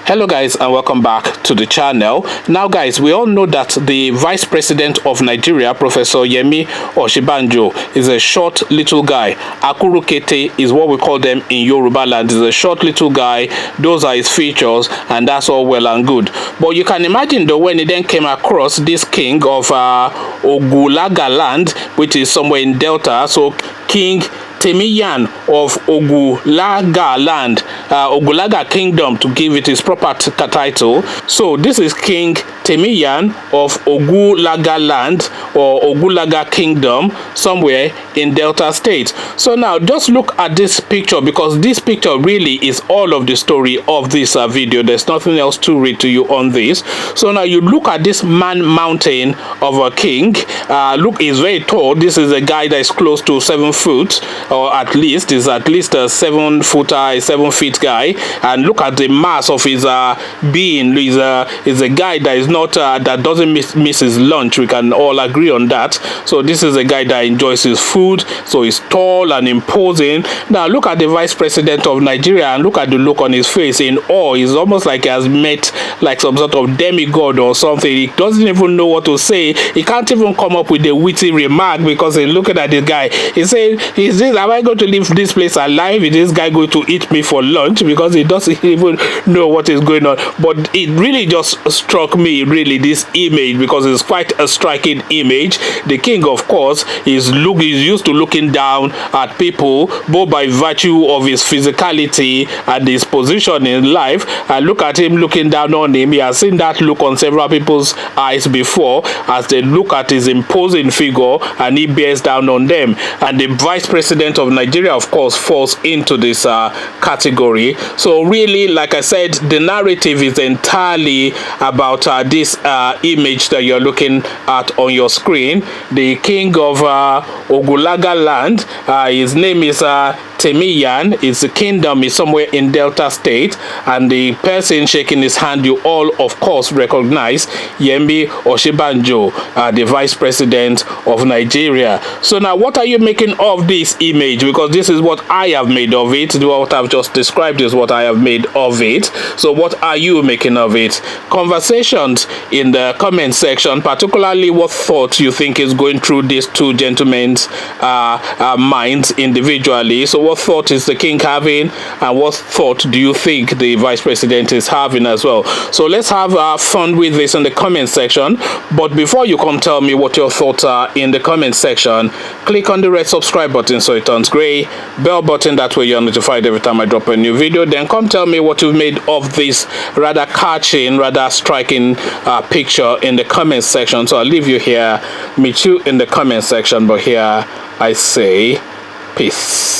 Hello guys, and welcome back to the channel. Now guys, we all know that the Vice President of Nigeria, Professor Yemi Osibanjo, is a short little guy. Akuru Kete is what we call them in Yoruba land. Is a short little guy. Those are his features, and that's all well and good. But you can imagine though, when he then came across this king of Ogulagha land, which is somewhere in Delta, so King Timiyan of Ogulagha land, Ogulagha kingdom, to give it its proper title. So this is King Timiyan of Ogulagha land, or Ogulagha kingdom, somewhere in Delta state. So now just look at this picture, because this picture really is all of the story of this video. There's nothing else to read to you on this. So now you look at this man mountain of a king. Look, he's very tall. This is a guy that is close to 7 foot, or at least is at least a 7 footer, a 7 feet guy. And look at the mass of his being. He's a guy that is not that doesn't miss his lunch. We can all agree on that. So this is a guy that enjoys his food. So he's tall and imposing. Now look at the Vice President of Nigeria and look at the look on his face in awe. He's almost like he has met like some sort of demigod or something. He doesn't even know what to say. He can't even come up with a witty remark, because he's looking at this guy. He's saying, am I going to leave this place alive? Is this guy going to eat me for lunch? Because he doesn't even know what is going on. But it really just struck me, really, this image, because it's quite a striking image. The king, of course, is used to looking down at people, both by virtue of his physicality and his position in life. And look at him looking down on him. He has seen that look on several people's eyes before, as they look at his imposing figure and he bears down on them. And the Vice President of Nigeria, of course, falls into this category. So really, like I said, the narrative is entirely about this image that you're looking at on your screen. The king of Ogulagha land, his name is Timiyan. His kingdom is somewhere in Delta state, and the person shaking his hand, you all of course recognize Yemi Osibanjo, the Vice President of Nigeria. So now, what are you making of this image? Because this is what I have made of it. What I've just described is what I have made of it. So what are you making of it? Conversations in the comment section, particularly what thoughts you think is going through these two gentlemen's minds individually. So what thought is the king having, and what thought do you think the Vice President is having as well? So let's have fun with this in the comment section. But before you come tell me what your thoughts are in the comment section, click on the red subscribe button so it turns gray, bell button, that way you're notified every time I drop a new video. Then come tell me what you've made of this rather catching, rather striking picture in the comment section. So I'll leave you here, meet you in the comment section, but here I say peace.